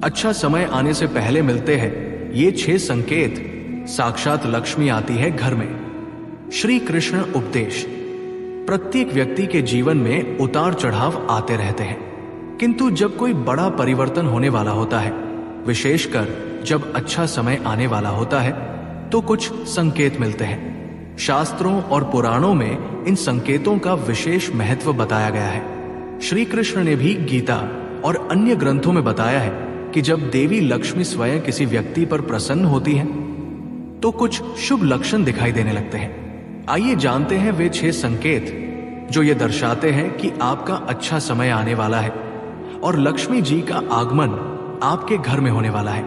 अच्छा समय आने से पहले मिलते हैं ये 6 संकेत, साक्षात लक्ष्मी आती है घर में। श्री कृष्ण उपदेश। प्रत्येक व्यक्ति के जीवन में उतार चढ़ाव आते रहते हैं, किंतु जब कोई बड़ा परिवर्तन होने वाला होता है, विशेषकर जब अच्छा समय आने वाला होता है, तो कुछ संकेत मिलते हैं। शास्त्रों और पुराणों में इन संकेतों का विशेष महत्व बताया गया है। श्री कृष्ण ने भी गीता और अन्य ग्रंथों में बताया है कि जब देवी लक्ष्मी स्वयं किसी व्यक्ति पर प्रसन्न होती हैं, तो कुछ शुभ लक्षण दिखाई देने लगते हैं। आइए जानते हैं वे 6 संकेत जो ये दर्शाते हैं कि आपका अच्छा समय आने वाला है और लक्ष्मी जी का आगमन आपके घर में होने वाला है।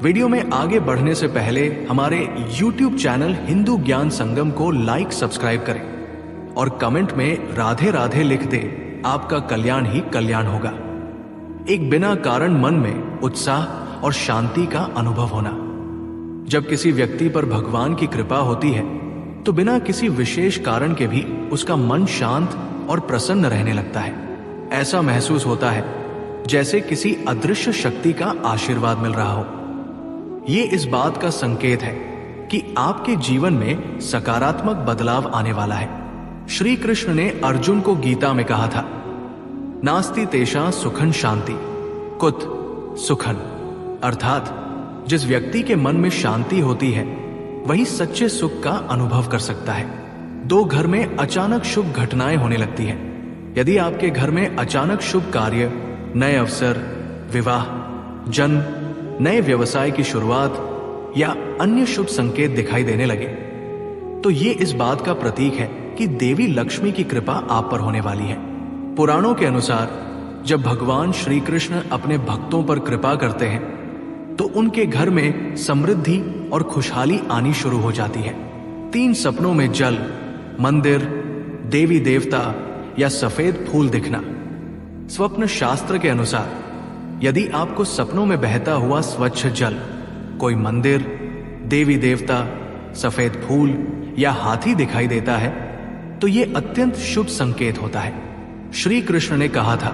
वीडियो में आगे बढ़ने से पहले हमारे YouTube चैनल हिंदू ज्ञान संगम को लाइक सब्सक्राइब करें और कमेंट में राधे राधे लिख दे। आपका कल्याण ही कल्याण होगा। एक बिना कारण मन में उत्साह और शांति का अनुभव होना। जब किसी व्यक्ति पर भगवान की कृपा होती है, तो बिना किसी विशेष कारण के भी उसका मन शांत और प्रसन्न रहने लगता है। ऐसा महसूस होता है जैसे किसी अदृश्य शक्ति का आशीर्वाद मिल रहा हो। ये इस बात का संकेत है कि आपके जीवन में सकारात्मक बदलाव आने वाला है। श्री कृष्ण ने अर्जुन को गीता में कहा था, नास्ति तेषां सुखं शांति कुत सुखन, अर्थात जिस व्यक्ति के मन में शांति होती है, वही सच्चे सुख का अनुभव कर सकता है। 2 घर में अचानक शुभ घटनाएं होने लगती हैं। यदि आपके घर में अचानक शुभ कार्य, नए अवसर, विवाह, जन्म, नए व्यवसाय की शुरुआत या अन्य शुभ संकेत दिखाई देने लगे, तो ये इस बात का प्रतीक है कि देवी लक्ष्मी की कृपा आप पर होने वाली है। पुराणों के अनुसार जब भगवान श्री कृष्ण अपने भक्तों पर कृपा करते हैं, तो उनके घर में समृद्धि और खुशहाली आनी शुरू हो जाती है। 3 सपनों में जल, मंदिर, देवी देवता या सफेद फूल दिखना। स्वप्न शास्त्र के अनुसार यदि आपको सपनों में बहता हुआ स्वच्छ जल, कोई मंदिर, देवी देवता, सफेद फूल या हाथी दिखाई देता है, तो ये अत्यंत शुभ संकेत होता है। श्री कृष्ण ने कहा था,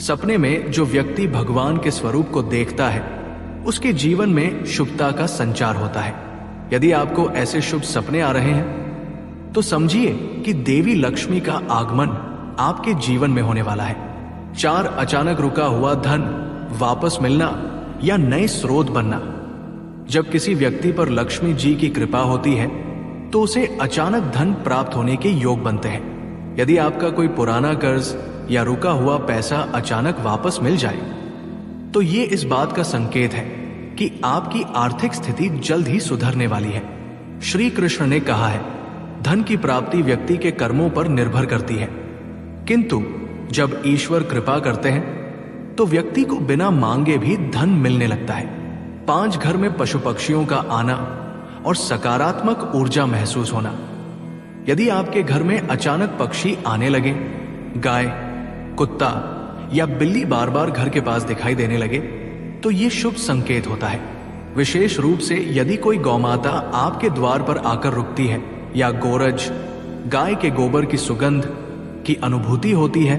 सपने में जो व्यक्ति भगवान के स्वरूप को देखता है, उसके जीवन में शुभता का संचार होता है। यदि आपको ऐसे शुभ सपने आ रहे हैं, तो समझिए कि देवी लक्ष्मी का आगमन आपके जीवन में होने वाला है। 4 अचानक रुका हुआ धन वापस मिलना या नए स्रोत बनना। जब किसी व्यक्ति पर लक्ष्मी जी की कृपा होती है, तो उसे अचानक धन प्राप्त होने के योग बनते हैं। यदि आपका कोई पुराना कर्ज या रुका हुआ पैसा अचानक वापस मिल जाए, तो ये इस बात का संकेत है कि आपकी आर्थिक स्थिति जल्द ही सुधरने वाली है। श्री कृष्ण ने कहा है, धन की प्राप्ति व्यक्ति के कर्मों पर निर्भर करती है, किंतु जब ईश्वर कृपा करते हैं, तो व्यक्ति को बिना मांगे भी धन मिलने लगता है। 5 घर में पशु पक्षियों का आना और सकारात्मक ऊर्जा महसूस होना। यदि आपके घर में अचानक पक्षी आने लगे, गाय, कुत्ता या बिल्ली बार बार घर के पास दिखाई देने लगे, तो ये शुभ संकेत होता है। विशेष रूप से यदि कोई गौमाता आपके द्वार पर आकर रुकती है या गोरज, गाय के गोबर की सुगंध की अनुभूति होती है,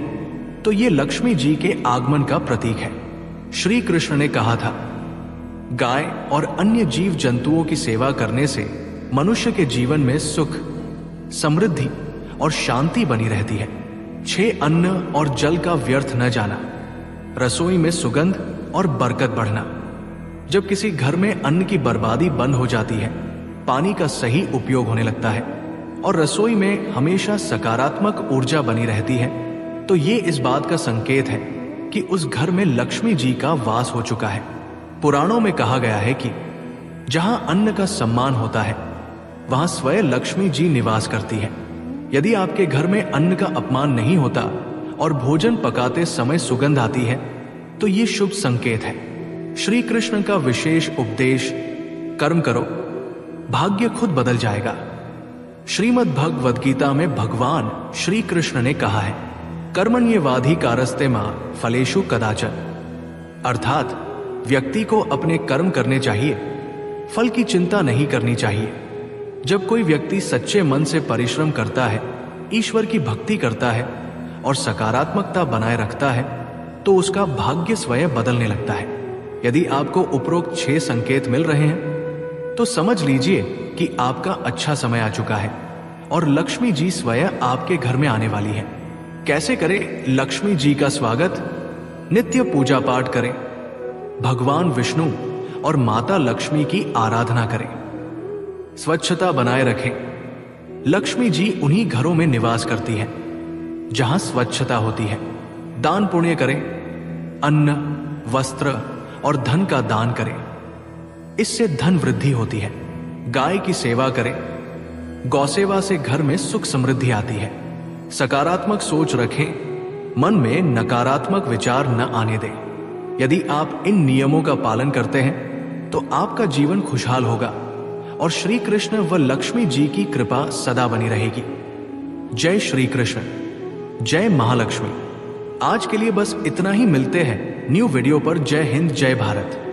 तो ये लक्ष्मी जी के आगमन का प्रतीक है। श्री कृष्ण ने कहा था, गाय और अन्य जीव जंतुओं की सेवा करने से मनुष्य के जीवन में सुख, समृद्धि और शांति बनी रहती है। 6 अन्न और जल का व्यर्थ न जाना। रसोई में सुगंध और बरकत बढ़ना। जब किसी घर में अन्न की बर्बादी बंद हो जाती है, पानी का सही उपयोग होने लगता है और रसोई में हमेशा सकारात्मक ऊर्जा बनी रहती है, तो ये इस बात का संकेत है कि उस घर में लक्ष्मी जी का वास हो चुका है। पुराणों में कहा गया है कि जहां अन्न का सम्मान होता है, वहां स्वयं लक्ष्मी जी निवास करती है। यदि आपके घर में अन्न का अपमान नहीं होता और भोजन पकाते समय सुगंध आती है, तो ये शुभ संकेत है। श्री कृष्ण का विशेष उपदेश, कर्म करो, भाग्य खुद बदल जाएगा। श्रीमद् भगवद गीता में भगवान श्री कृष्ण ने कहा है, कर्मण्येवाधिकारस्ते मां फलेषु कदाचन, अर्थात व्यक्ति को अपने कर्म करने चाहिए, फल की चिंता नहीं करनी चाहिए। जब कोई व्यक्ति सच्चे मन से परिश्रम करता है, ईश्वर की भक्ति करता है और सकारात्मकता बनाए रखता है, तो उसका भाग्य स्वयं बदलने लगता है। यदि आपको उपरोक्त 6 संकेत मिल रहे हैं तो समझ लीजिए कि आपका अच्छा समय आ चुका है और लक्ष्मी जी स्वयं आपके घर में आने वाली है। कैसे करें लक्ष्मी जी का स्वागत? नित्य पूजा पाठ करें, भगवान विष्णु और माता लक्ष्मी की आराधना करें, स्वच्छता बनाए रखें। लक्ष्मी जी उन्हीं घरों में निवास करती है जहां स्वच्छता होती है। दान पुण्य करें, अन्न, वस्त्र और धन का दान करें, इससे धन वृद्धि होती है। गाय की सेवा करें, गौसेवा से घर में सुख समृद्धि आती है। सकारात्मक सोच रखें, मन में नकारात्मक विचार न आने दें। यदि आप इन नियमों का पालन करते हैं तो आपका जीवन खुशहाल होगा और श्री कृष्ण व लक्ष्मी जी की कृपा सदा बनी रहेगी। जय श्री कृष्ण, जय महालक्ष्मी। आज के लिए बस इतना ही। मिलते हैं न्यू वीडियो पर। जय हिंद, जय भारत।